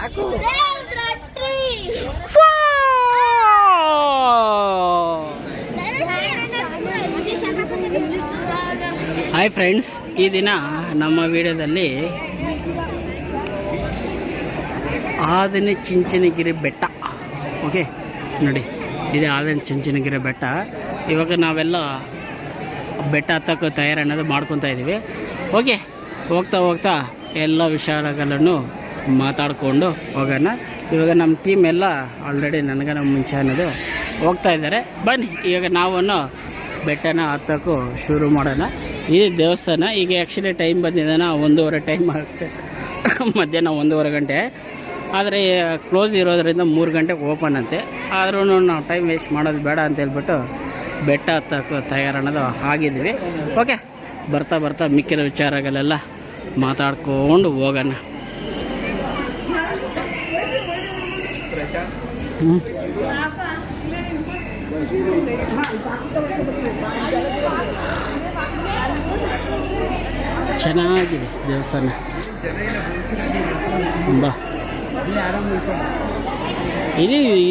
Hi friends, ಈ ದಿನ ನಮ್ಮ ವಿಡಿಯೋದಲ್ಲಿ ಆದನಿ ಚುಂಚನಗಿರಿ ಬೆಟ್ಟ. ಓಕೆ ನೋಡಿ, ಇದೆ ಆದನಿ ಚುಂಚನಗಿರಿ ಬೆಟ್ಟ. ಇವಾಗ ನಾವೆಲ್ಲ ಬೆಟ್ಟ ಹತ್ತಕ್ಕೆ ತಯಾರಿ ಅನ್ನೋದು ಮಾಡ್ಕೊತಾ ಇದ್ದೀವಿ. ಓಕೆ, ಹೋಗ್ತಾ ಹೋಗ್ತಾ ಎಲ್ಲ ವಿಚಾರಗಳನ್ನು ಮಾತಾಡಿಕೊಂಡು ಹೋಗೋಣ. ಇವಾಗ ನಮ್ಮ ಟೀಮ್ ಎಲ್ಲ ಆಲ್ರೆಡಿ ನನಗೆ ನಮ್ಮ ಮುಂಚೆ ಅನ್ನೋದು ಹೋಗ್ತಾ ಇದ್ದಾರೆ. ಬನ್ನಿ ಇವಾಗ ನಾವು ಬೆಟ್ಟನ ಹತ್ತಕ್ಕೂ ಶುರು ಮಾಡೋಣ. ಈ ದೇವಸ್ಥಾನ ಈಗ ಆ್ಯಕ್ಚುಲಿ ಟೈಮ್ ಬಂದಿದೆ 1:30 ಟೈಮ್ ಆಗುತ್ತೆ, ಮಧ್ಯಾಹ್ನ 1:30 ಗಂಟೆ. ಆದರೆ ಕ್ಲೋಸ್ ಇರೋದರಿಂದ 3 ಗಂಟೆಗೆ ಓಪನ್ ಅಂತೆ. ಆದ್ರೂ ನಾವು ಟೈಮ್ ವೇಸ್ಟ್ ಮಾಡೋದು ಬೇಡ ಅಂತ ಹೇಳ್ಬಿಟ್ಟು ಬೆಟ್ಟ ಹತ್ತಕ್ಕೂ ತಯಾರನ್ನೋದು ಆಗಿದ್ದೀವಿ. ಓಕೆ, ಬರ್ತಾ ಬರ್ತಾ ಮಿಕ್ಕಿದ ವಿಚಾರಗಳೆಲ್ಲ ಮಾತಾಡ್ಕೊಂಡು ಹೋಗೋಣ. ಚೆನ್ನಾಗಿದೆ ದೇವಸ್ಥಾನ. ಬಾ,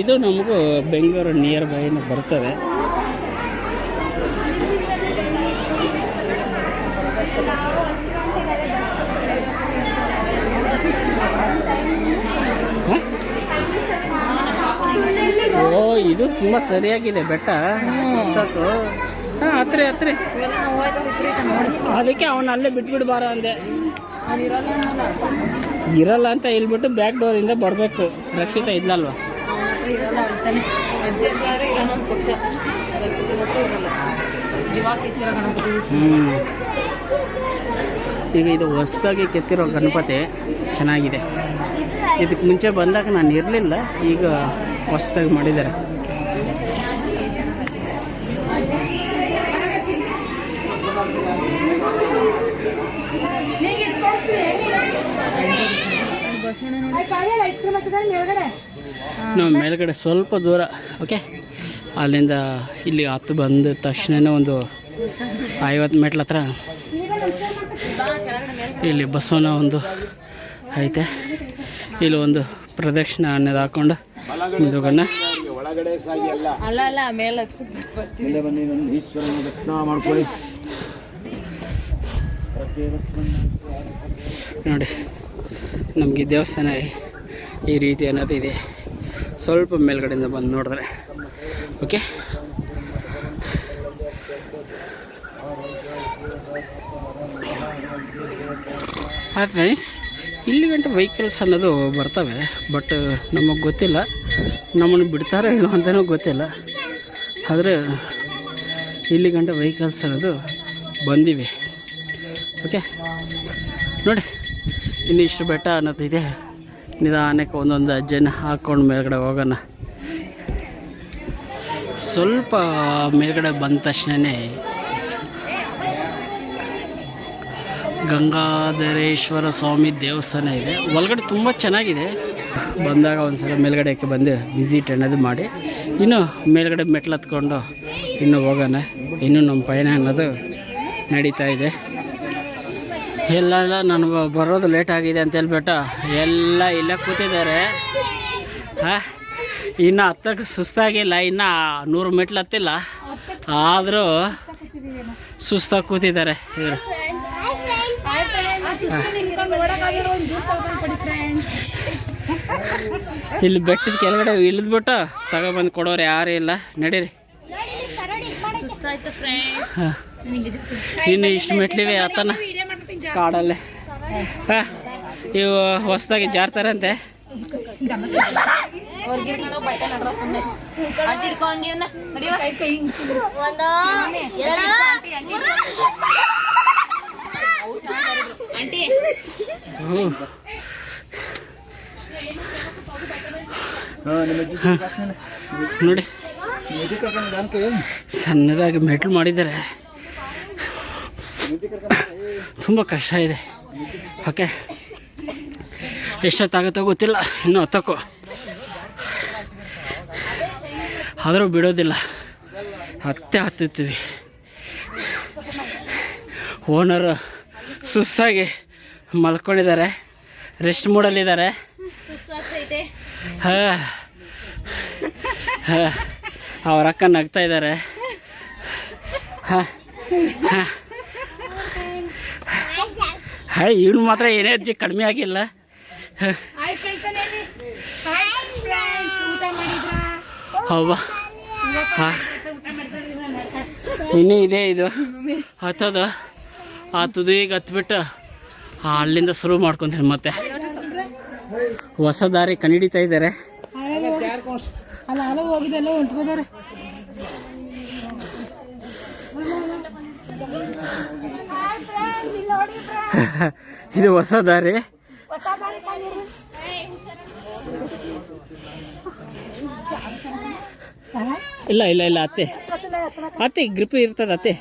ಇದು ನಮಗೂ ಬೆಂಗಳೂರು ನಿಯರ್ ಬೈನ ಬರ್ತದೆ. ಓ, ಇದು ತುಂಬ ಸರಿಯಾಗಿದೆ ಬೆಟ್ಟ ಹತ್ತಕ್ಕೂ. ಹಾಂ, ಹತ್ರಿ ಅದಕ್ಕೆ ಅವನು ಅಲ್ಲೇ ಬಿಟ್ಬಿಟ್ಟು ಬಾರ ಅಂದೆ. ಇರಲ್ಲ ಅಂತ ಹೇಳ್ಬಿಟ್ಟು ಬ್ಯಾಕ್ ಡೋರಿಂದ ಬರಬೇಕು. ರಕ್ಷಿತಾ ಇದ್ಲಲ್ವ? ಈಗ ಇದು ಹೊಸದಾಗಿ ಕೆತ್ತಿರೋ ಗಣಪತಿ ಚೆನ್ನಾಗಿದೆ. ಇದಕ್ಕೆ ಮುಂಚೆ ಬಂದಾಗ ನಾನು ಇರಲಿಲ್ಲ, ಈಗ ಹೊಸದಾಗಿ ಮಾಡಿದ್ದಾರೆ. ನಾವು ಮೇಲ್ಗಡೆ ಸ್ವಲ್ಪ ದೂರ, ಓಕೆ, ಅಲ್ಲಿಂದ ಇಲ್ಲಿ ಹತ್ತು ಬಂದ ತಕ್ಷಣ ಒಂದು 50 ಮೆಟ್ಲ ಹತ್ರ ಇಲ್ಲಿ ಬಸವನ ಒಂದು ಐತೆ. ಇಲ್ಲಿ ಒಂದು ಪ್ರದಕ್ಷಿಣೆ ಅನ್ನೋದು ಹಾಕೊಂಡು ಮುಂದೋಗೋಣ. ನೋಡಿ, ನಮಗೆ ದೇವಸ್ಥಾನ ಈ ರೀತಿ ಅನ್ನೋದು ಇದೆ. ಸ್ವಲ್ಪ ಮೇಲ್ಗಡೆಯಿಂದ ಬಂದು ನೋಡಿದ್ರೆ ಓಕೆ. ಹಾಯ್ ಫ್ರೆಂಡ್ಸ್, ಇಲ್ಲಿ ಗಂಟೆ ವೆಹಿಕಲ್ಸ್ ಅನ್ನೋದು ಬರ್ತವೆ, ಬಟ್ ನಮಗೆ ಗೊತ್ತಿಲ್ಲ, ನಮ್ಮನ್ನು ಬಿಡ್ತಾರೋ ಇಲ್ಲ ಅಂತಲೂ ಗೊತ್ತಿಲ್ಲ. ಆದರೆ ಇಲ್ಲಿ ಗಂಟೆ ವೆಹಿಕಲ್ಸ್ ಅನ್ನೋದು ಬಂದಿವೆ. ಓಕೆ ನೋಡಿ, ಇನ್ನು ಇಷ್ಟು ಬೆಟ್ಟ ಅನ್ನೋದು ಇದೆ. ನಿಧಾನಕ್ಕೆ ಒಂದೊಂದು ಹೆಜ್ಜೆನ ಹಾಕ್ಕೊಂಡು ಮೇಲ್ಗಡೆ ಹೋಗೋಣ. ಸ್ವಲ್ಪ ಮೇಲ್ಗಡೆ ಬಂದ ತಕ್ಷಣವೇ ಗಂಗಾಧರೇಶ್ವರ ಸ್ವಾಮಿ ದೇವಸ್ಥಾನ ಇದೆ. ಒಳಗಡೆ ತುಂಬ ಚೆನ್ನಾಗಿದೆ. ಬಂದಾಗ ಒಂದು ಸಲ ಮೇಲ್ಗಡೆಗೆ ಬಂದು ವಿಸಿಟ್ ಅನ್ನೋದು ಮಾಡಿ ಇನ್ನು ಮೇಲ್ಗಡೆ ಮೆಟ್ಲು ಹತ್ಕೊಂಡು ಇನ್ನೂ ಹೋಗೋಣ. ಇನ್ನೂ ನಮ್ಮ ಪಯಣ ಅನ್ನೋದು ನಡೀತಾ ಇದೆ. ಎಲ್ಲ ನನಗೆ ಬರೋದು ಲೇಟ್ ಆಗಿದೆ ಅಂತ ಹೇಳ್ಬಿಟ್ಟು ಎಲ್ಲ ಇಲ್ಲೇ ಕೂತಿದ್ದಾರೆ. ಇನ್ನು ಹತ್ತಕ್ಕೆ ಸುಸ್ತಾಗಿಲ್ಲ, ಇನ್ನು 100 ಮೆಟ್ಲು ಹತ್ತಿಲ್ಲ, ಆದರೂ ಸುಸ್ತಾಗಿ ಕೂತಿದ್ದಾರೆ ಇವರು. ಇಲ್ಲಿ ಬೆಟ್ಟದ ಕೆಳಗಡೆ ಇಳಿದ್ಬಿಟ್ಟು ತಗೊಬಂದು ಕೊಡೋರು ಯಾರೂ ಇಲ್ಲ. ನಡೀರಿ, ಇನ್ನು ಇಷ್ಟು ಮೆಟ್ಲಿವೆ ಆತನ ಕಾಡಲ್ಲೇ. ಇವು ಹೊಸದಾಗಿ ಜಾರ್ತಾರಂತೆ. ನೋಡಿ, ಸಣ್ಣದಾಗಿ ಮೆಟ್ಲು ಮಾಡಿದ್ದಾರೆ. ತುಂಬ ಕಷ್ಟ ಇದೆ. ಓಕೆ, ಎಷ್ಟೊತ್ತಾಗುತ್ತೋ ಗೊತ್ತಿಲ್ಲ, ಇನ್ನೂ ಹತ್ತಕ್ಕೂ. ಆದರೂ ಬಿಡೋದಿಲ್ಲ, ಹತ್ತುತ್ತೀವಿ. ಓನರು ಸುಸ್ತಾಗಿ ಮಲ್ಕೊಂಡಿದ್ದಾರೆ. ರೆಸ್ಟ್ ಮೂಡಲ್ಲಿದ್ದಾರೆ. ಅವ್ರ ಅಕ್ಕ ನಗ್ತಾ ಇದ್ದಾರೆ. ಇವನು ಮಾತ್ರ ಎನರ್ಜಿ ಕಡಿಮೆ ಆಗಿಲ್ಲ. ಹೌದಾ? ಇನ್ನೂ ಇದೆ ಇದು ಹತ್ತೋದು. ಆ ತುದಿಗೆ ಹತ್ಬಿಟ್ಟು ಅಲ್ಲಿಂದ ಶುರು ಮಾಡ್ಕೊತೀನಿ. ಮತ್ತೆ ಹೊಸ ದಾರಿ ಕಂಡಿಡಿತಾ ಇದ್ದಾರೆ. ಇದು ಹೊಸ ದಾರಿ. ಇಲ್ಲ ಇಲ್ಲ ಇಲ್ಲ ಅತ್ತೆ ಅತ್ತೆ ಗ್ರಿಪ್ ಇರ್ತದ ಅತ್ತೆ.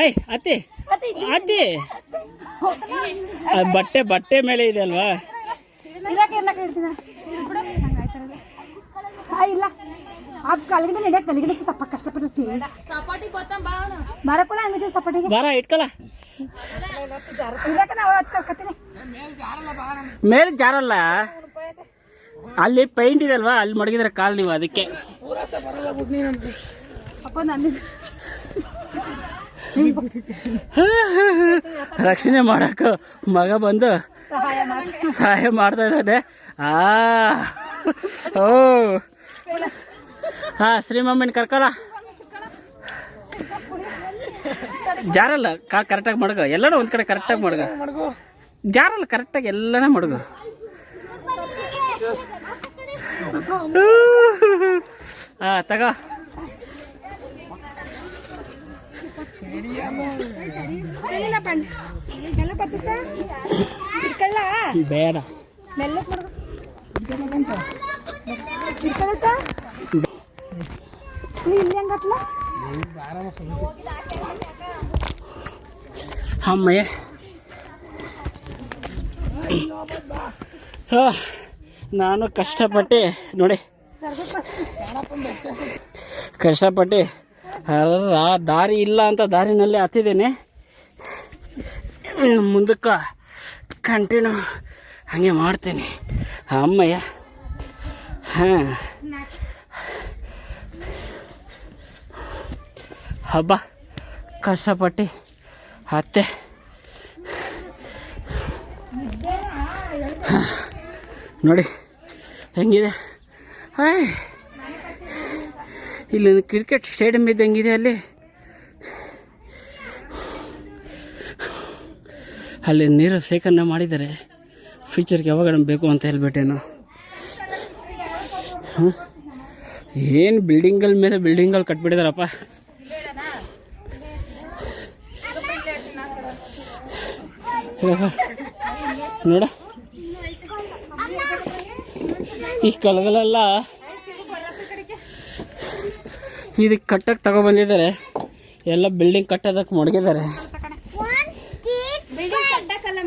ಐ ಅತ್ತೆ ಅತ್ತೆ ಬಟ್ಟೆ ಬಟ್ಟೆ ಮೇಲೆ ಇದೆ ಅಲ್ವಾ? ಬಾರ ಇಟ್ಕಲ್ಲ ಮೇಲೆ ಜಾರಲ್ಲ. ಅಲ್ಲಿ ಪೈಂಟ್ ಇದೆ ಅಲ್ವಾ, ಅಲ್ಲಿ ಮಡಗಿದ್ರೆ ಕಾಲು ನೀವು ಅದಕ್ಕೆ. ರಕ್ಷಣೆ ಮಾಡಕ್ಕ ಮಗ ಬಂದು ಸಹಾಯ ಮಾಡ್ತಾ ಇದ್ದಾನೆ. ಓ ಹಾ ಶ್ರೀಮಮ್ಮನ ಕರ್ಕಲ್ಲ. ಜಾರಲ್ಲ ಕರೆಕ್ಟಾಗಿ ಮಡಗ. ಎಲ್ಲನೂ ಒಂದ್ ಕಡೆ ಕರೆಕ್ಟಾಗಿ ಮಡಗ. ಜಾರಲ್ಲ ಕರೆಕ್ಟಾಗಿ ಎಲ್ಲನೇ ಮಡಗು. ಹಾ ತಗೋ. ಬೇಡ ಅಮ್ಮಯ್ಯ. ನಾನು ಕಷ್ಟಪಟ್ಟು ನೋಡಿ ಕಷ್ಟಪಟ್ಟು ದಾರಿ ಇಲ್ಲ ಅಂತ ದಾರಿನಲ್ಲಿ ಹತ್ತಿದ್ದೇನೆ. ಮುಂದಕ್ಕೆ ಕಂಟಿನ್ಯೂ ಹಾಗೆ ಮಾಡ್ತೇನೆ. ಅಮ್ಮಯ್ಯ. ಹಾಂ ಹಬ್ಬ ಕಷ್ಟಪಟ್ಟು ಹತ್ತೆ. ನೋಡಿ ಹೆಂಗಿದೆ. ಇಲ್ಲಿ ಕ್ರಿಕೆಟ್ ಸ್ಟೇಡಿಯಂ ಇದ್ದಂಗಿದೆ. ಅಲ್ಲಿ ನೀರು ಶೇಖರಣೆ ಮಾಡಿದ್ದಾರೆ. ಫ್ಯೂಚರ್ಗೆ ಯಾವಾಗ ಬೇಕು ಅಂತ ಹೇಳ್ಬಿಟ್ಟೇನು. ಏನು ಬಿಲ್ಡಿಂಗಲ್ ಮೇಲೆ ಬಿಲ್ಡಿಂಗಲ್ಲಿ ಕಟ್ಬಿಟ್ಟಿದಾರಪ್ಪ. ನೋಡ ಈ ಕಲಗಳೆಲ್ಲ ಇದಕ್ಕೆ ಕಟ್ಟಕ್ಕೆ ತಗೊಬಂದಿದ್ದಾರೆ. ಎಲ್ಲ ಬಿಲ್ಡಿಂಗ್ ಕಟ್ಟೋದಕ್ಕೆ ಮಡಗಿದ್ದಾರೆ.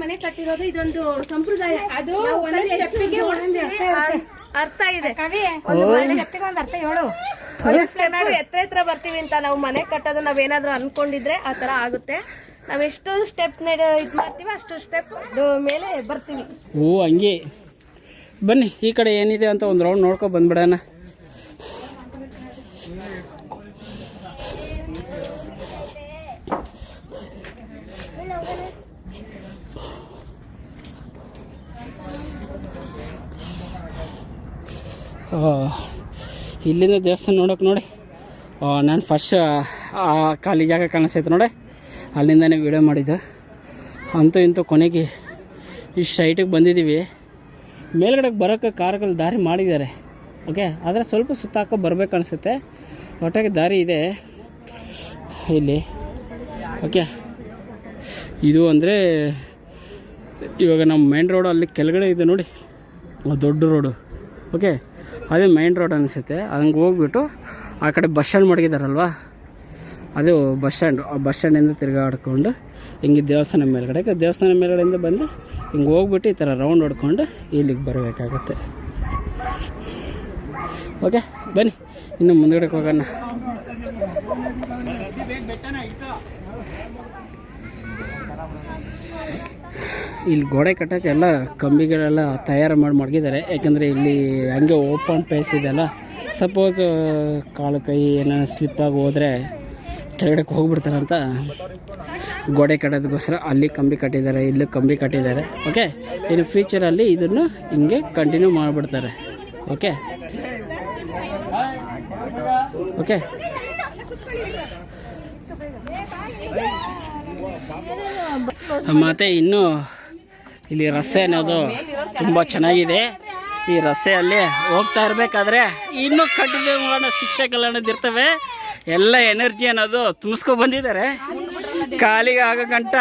ಮನೆ ಕಟ್ಟಿರೋದು ಇದೊಂದು ಸಂಪ್ರದಾಯ. ಅದು ಅರ್ಥ ಇದೆ. ಎತ್ರ ಬರ್ತೀವಿ ಅಂತ ನಾವು ಮನೆ ಕಟ್ಟೋದು ನಾವೇನಾದ್ರೂ ಅನ್ಕೊಂಡಿದ್ರೆ ಆ ತರ ಆಗುತ್ತೆ. ನಾವೆಷ್ಟು ಸ್ಟೆಪ್ ಇದು ಮಾಡ್ತೀವಿ ಅಷ್ಟು ಸ್ಟೆಪ್ ಮೇಲೆ ಬರ್ತೀವಿ. ಓ ಹಂಗೆ ಬನ್ನಿ. ಈ ಕಡೆ ಏನಿದೆ ಅಂತ ಒಂದು ರೌಂಡ್ ನೋಡ್ಕೊ ಬಂದ್ಬಿಡೋಣ. ಇಲ್ಲಿಂದ ದೇವಸ್ಥಾನ ನೋಡೋಕೆ ನೋಡಿ. ನಾನು ಫಸ್ಟ್ ಖಾಲಿ ಜಾಗ ಕಾಣಿಸ್ತೈತೆ ನೋಡಿ, ಅಲ್ಲಿಂದನೇ ವಿಡಿಯೋ ಮಾಡಿದ್ದು. ಅಂತೂ ಇಂತೂ ಕೊನೆಗೆ ಇಷ್ಟು ಸೈಟಿಗೆ ಬಂದಿದ್ದೀವಿ. ಮೇಲ್ಗಡೆಗೆ ಬರೋಕ್ಕೆ ಕಾರ್ಗಳು ದಾರಿ ಮಾಡಿದ್ದಾರೆ. ಓಕೆ, ಆದರೆ ಸ್ವಲ್ಪ ಸುತ್ತಾಕೋ ಬರ್ಬೇಕು ಅನಿಸುತ್ತೆ. ಒಟ್ಟಾಗಿ ದಾರಿ ಇದೆ ಇಲ್ಲಿ. ಓಕೆ, ಇದು ಅಂದರೆ ಇವಾಗ ನಮ್ಮ ಮೇನ್ ರೋಡು ಅಲ್ಲಿ ಕೆಳಗಡೆ ಇದೆ ನೋಡಿ, ದೊಡ್ಡ ರೋಡು. ಓಕೆ, ಅದೇ ಮೈನ್ ರೋಡ್ ಅನಿಸುತ್ತೆ. ಹಂಗೆ ಹೋಗ್ಬಿಟ್ಟು ಆ ಕಡೆ ಬಸ್ ಸ್ಟ್ಯಾಂಡ್ ಮಡಗಿದಾರಲ್ವ, ಅದು ಬಸ್ ಸ್ಟ್ಯಾಂಡು. ಆ ಬಸ್ ಸ್ಟ್ಯಾಂಡಿಂದ ತಿರುಗಾಡ್ಕೊಂಡು ಹಿಂಗೆ ದೇವಸ್ಥಾನ ಮೇಲ್ಗಡೆಯಿಂದ ಬಂದು ಹಿಂಗೆ ಹೋಗ್ಬಿಟ್ಟು ಈ ಥರ ರೌಂಡ್ ಹೊಡ್ಕೊಂಡು ಇಲ್ಲಿಗೆ ಬರಬೇಕಾಗತ್ತೆ. ಓಕೆ ಬನ್ನಿ, ಇನ್ನು ಮುಂದ್ಗಡೆಗೆ ಹೋಗೋಣ. ಇಲ್ಲಿ ಗೋಡೆ ಕಟ್ಟೋಕ್ಕೆ ಎಲ್ಲ ಕಂಬಿಗಳೆಲ್ಲ ತಯಾರು ಮಾಡಿ ಮಡಗಿದ್ದಾರೆ. ಯಾಕಂದರೆ ಇಲ್ಲಿ ಹಂಗೆ ಓಪನ್ ಪ್ಲೇಸ್ ಇದೆಲ್ಲ, ಸಪೋಸ್ ಕಾಲು ಕೈ ಏನೋ ಸ್ಲಿಪ್ಪಾಗಿ ಹೋದರೆ ಕೆಳಗಡೆಗೆ ಹೋಗ್ಬಿಡ್ತಾರಂತ ಗೋಡೆ ಕಟ್ಟೋದಕ್ಕೋಸ್ಕರ ಅಲ್ಲಿ ಕಂಬಿ ಕಟ್ಟಿದ್ದಾರೆ, ಇಲ್ಲೂ ಕಂಬಿ ಕಟ್ಟಿದ್ದಾರೆ. ಓಕೆ, ಇನ್ನು ಫ್ಯೂಚರಲ್ಲಿ ಇದನ್ನು ಹಿಂಗೆ ಕಂಟಿನ್ಯೂ ಮಾಡಿಬಿಡ್ತಾರೆ. ಓಕೆ ಓಕೆ ಮತ್ತು ಇನ್ನು ಇಲ್ಲಿ ರಸ್ತೆ ಅನ್ನೋದು ತುಂಬ ಚೆನ್ನಾಗಿದೆ. ಈ ರಸ್ತೆಯಲ್ಲಿ ಹೋಗ್ತಾ ಇರಬೇಕಾದ್ರೆ ಇನ್ನೂ ಕಠಿಣವಾದ ಶಿಕ್ಷೆಗಳನ್ನೋದು ಇರ್ತವೆ. ಎಲ್ಲ ಎನರ್ಜಿ ಅನ್ನೋದು ತುಂಬಿಸ್ಕೊಂಡು ಬಂದಿದ್ದಾರೆ. ಕಾಲಿಗೆ ಆಗೋ ಗಂಟ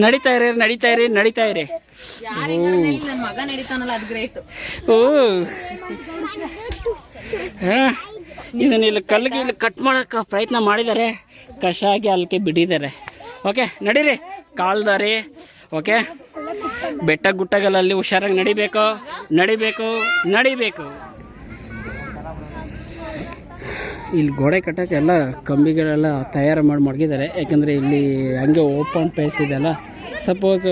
ನಡೀತಾ ಇರಿ. ಓ ಇದನ್ನ ಇಲ್ಲಿ ಕಲ್ಲಿಗೆ ಇಲ್ಲಿ ಕಟ್ ಮಾಡೋಕ್ಕೆ ಪ್ರಯತ್ನ ಮಾಡಿದ್ದಾರೆ, ಕಷ್ಟ ಆಗಿ ಅಲ್ಲಿಗೆ ಬಿಟ್ಟಿದ್ದಾರೆ. ಓಕೆ, ನಡೀರಿ ಕಾಲ್ದಾರಿ. ಓಕೆ, ಬೆಟ್ಟ ಗುಟ್ಟಗಳಲ್ಲಿ ಹುಷಾರಾಗಿ ನಡಿಬೇಕು. ಇಲ್ಲಿ ಗೋಡೆ ಕಟ್ಟೋಕ್ಕೆ ಎಲ್ಲ ಕಂಬಿಗಳೆಲ್ಲ ತಯಾರು ಮಾಡಿ ಮಡಗಿದ್ದಾರೆ. ಯಾಕಂದರೆ ಇಲ್ಲಿ ಹಂಗೆ ಓಪನ್ ಪ್ಲೇಸ್ ಇದೆಲ್ಲ, ಸಪೋಸ್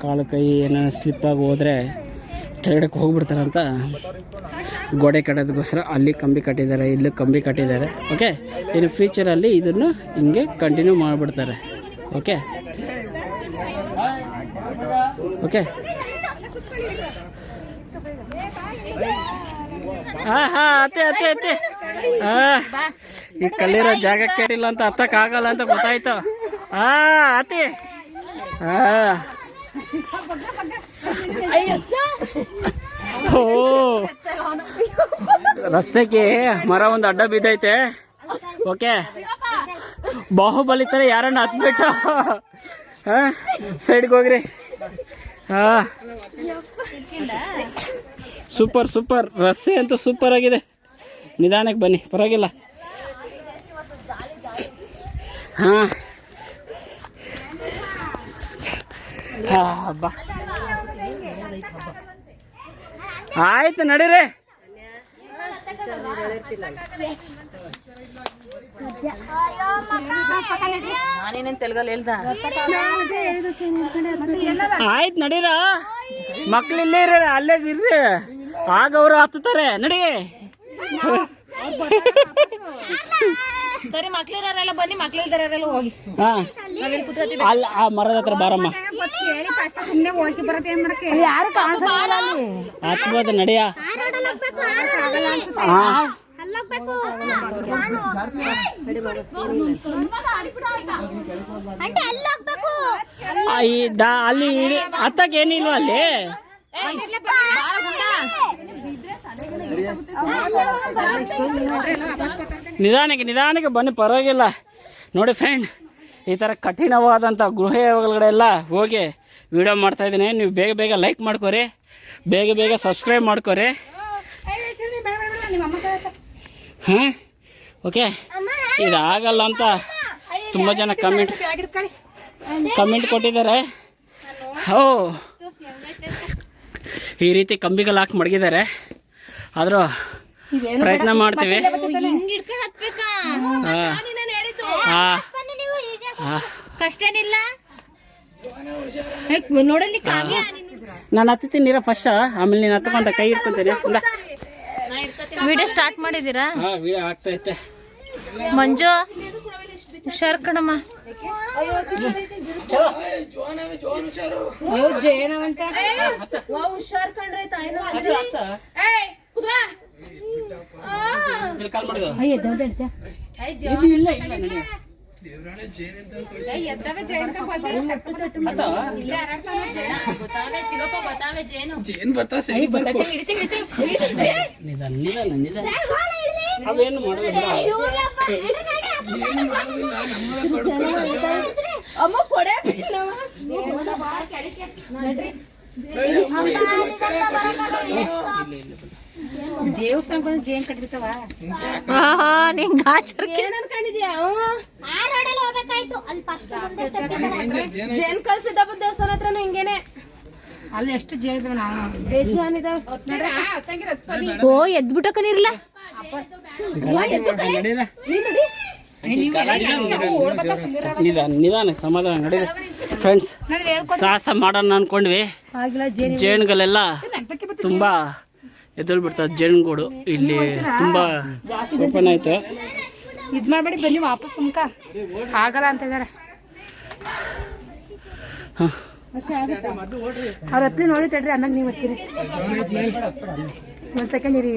ಕಾಲು ಕೈ ಏನೋ ಸ್ಲಿಪ್ಪಾಗಿ ಹೋದರೆ ಕೆಳಗಡೆಗೆ ಹೋಗ್ಬಿಡ್ತಾರಂತ ಗೋಡೆ ಕಟ್ಟೋದಕ್ಕೋಸ್ಕರ ಅಲ್ಲಿ ಕಂಬಿ ಕಟ್ಟಿದ್ದಾರೆ, ಇಲ್ಲೂ ಕಂಬಿ ಕಟ್ಟಿದ್ದಾರೆ. ಓಕೆ, ಇನ್ನು ಫ್ಯೂಚರಲ್ಲಿ ಇದನ್ನು ಹಿಂಗೆ ಕಂಟಿನ್ಯೂ ಮಾಡಿಬಿಡ್ತಾರೆ. ಓಕೆ ಓಕೆ ಅತ್ತೆ ಈ ಕಲ್ಲಿರೋ ಜಾಗಕ್ಕೆ ಇಲ್ಲ ಅಂತ ಹತ್ತಕ್ಕಾಗಲ್ಲ ಅಂತ ಗೊತ್ತಾಯ್ತು. ಅತ್ತೆ ಓ ರಸ್ತೆಗೆ ಮರ ಒಂದು ಅಡ್ಡ ಬಿದ್ದೈತೆ. ಓಕೆ, ಬಾಹುಬಲಿ ಥರ ಯಾರನ್ನ ಹತ್ಬಿಟ್ಟು ಸೈಡ್ಗೆ ಹೋಗ್ರಿ. ಸೂಪರ್ ರಸ್ತೆ ಅಂತೂ ಸೂಪರ್ ಆಗಿದೆ. ನಿಧಾನಕ್ಕೆ ಬನ್ನಿ, ಪರವಾಗಿಲ್ಲ. ಬಾ, ಆಯ್ತು ನಡೀರಿ. ಆಯ್ತು ನಡೀರ, ಮಕ್ಳು ಇಲ್ಲೇ ಇರ್ರಿ, ಅಲ್ಲೇ ಇರ್ರಿ, ಆಗ ಅವರು ಹತ್ತುತ್ತಾರೆ. ನಡಿ ಸರಿ, ಮಕ್ಳಿರೋರೆಲ್ಲ ಬನ್ನಿ, ಮಕ್ಳಿಲ್ದಾರೆಲ್ಲ ಹೋಗಿ. ಅಲ್ಲ ಆ ಮರದ ಹತ್ರ ಬಾರಮ್ಮ, ಹತ್ಬೋದು ನಡಿಯ. ಅಲ್ಲಿ ಹತ್ತಕ್ಕೆ ಏನಿಲ್ವ ಅಲ್ಲಿ? ನಿಧಾನಕ್ಕೆ ಬನ್ನಿ, ಪರವಾಗಿಲ್ಲ. ನೋಡಿ ಫ್ರೆಂಡ್, ಈ ಥರ ಕಠಿಣವಾದಂಥ ಗೃಹ ಒಳಗಡೆಲ್ಲ ಹೋಗಿ ವಿಡಿಯೋ ಮಾಡ್ತಾಯಿದ್ದೀನಿ. ನೀವು ಬೇಗ ಲೈಕ್ ಮಾಡ್ಕೊರಿ, ಬೇಗ ಸಬ್ಸ್ಕ್ರೈಬ್ ಮಾಡ್ಕೊರಿ. ಹಾಂ, ಓಕೆ. ಇದಾಗಲ್ಲ ಅಂತ ತುಂಬ ಜನ ಕಮೆಂಟ್ ಕೊಟ್ಟಿದ್ದಾರೆ. ಈ ರೀತಿ ಕಂಬಿಗಳು ಹಾಕಿ ಮಡಗಿದ್ದಾರೆ, ಆದರೂ ಪ್ರಯತ್ನ ಮಾಡ್ತೀವಿ. ಕಷ್ಟೇನಿಲ್ಲ, ನೋಡಲಿ. ನಾನು ಹತ್ತೀನಿ ನೀರ ಫಸ್ಟ್, ಆಮೇಲೆ ನೀನು ಹತ್ಕೊಂಡ ಕೈ ಇಟ್ಕೊಂತೀನಿ. ವಿಡಿಯೋ ಸ್ಟಾರ್ಟ್ ಮಾಡಿದ್ದೀರಾ? ವಿಡಿಯೋ ಆಗ್ತಾ ಐತೆ. ಮಂಜು ಹುಷಾರ್ ಕಣಮ್ಮ. ಹುಷಾರ್ ಕಣ್ರಿ ಅವೇನು ಮಾಡೋದಿಲ್ಲ. ದೇವಸ್ಥಾನ ಬಂದು ಜೇನ್ ಕಟ್ಟಿರ್ತಾವ. ಜೇನ್ ಕಲ್ಸಿದ್ದಪ್ಪ ದೇವಸ್ಥಾನ ಹತ್ರ ಹಿಂಗೇನೆ. ಅಲ್ಲಿ ಎಷ್ಟು ಜೇನಿದಾವ, ನಾವು ಓ ಎದ್ಬಿಟ್ಟಕ್ಕ ನೀರ್ಲ. ನಿಧಾನ ಸಮಾಧಾನ ನಡೀರಿ ಫ್ರೆಂಡ್ಸ್. ಸಾಹಸ ಮಾಡೋಣ ಅನ್ಕೊಂಡ್ವಿ, ಜೇನುಗಳೆಲ್ಲ ತುಂಬಾ ಎದುರು ಬಿಡ್ತಾವೆ. ಜೇನುಗೂಡು ಇಲ್ಲಿ ತುಂಬಾ ಓಪನ್ ಆಯ್ತು. ಇದ್ ಮಾಡ್ಬೇಡಿ, ಬನ್ನಿ ವಾಪಸ್ ಸುಮ್ಕ ಆಗಲ್ಲ ಅಂತ ಇದಾರೆ. ಅವ್ರ ಹತ್ಲಿ ನೋಡಿ ತಡ್ರಿ, ಆಮೇಲೆ ನೀವು ಹತ್ತೀರಿ. ಒಂದ್ ಸೆಕೆಂಡ್ ಇರಿ.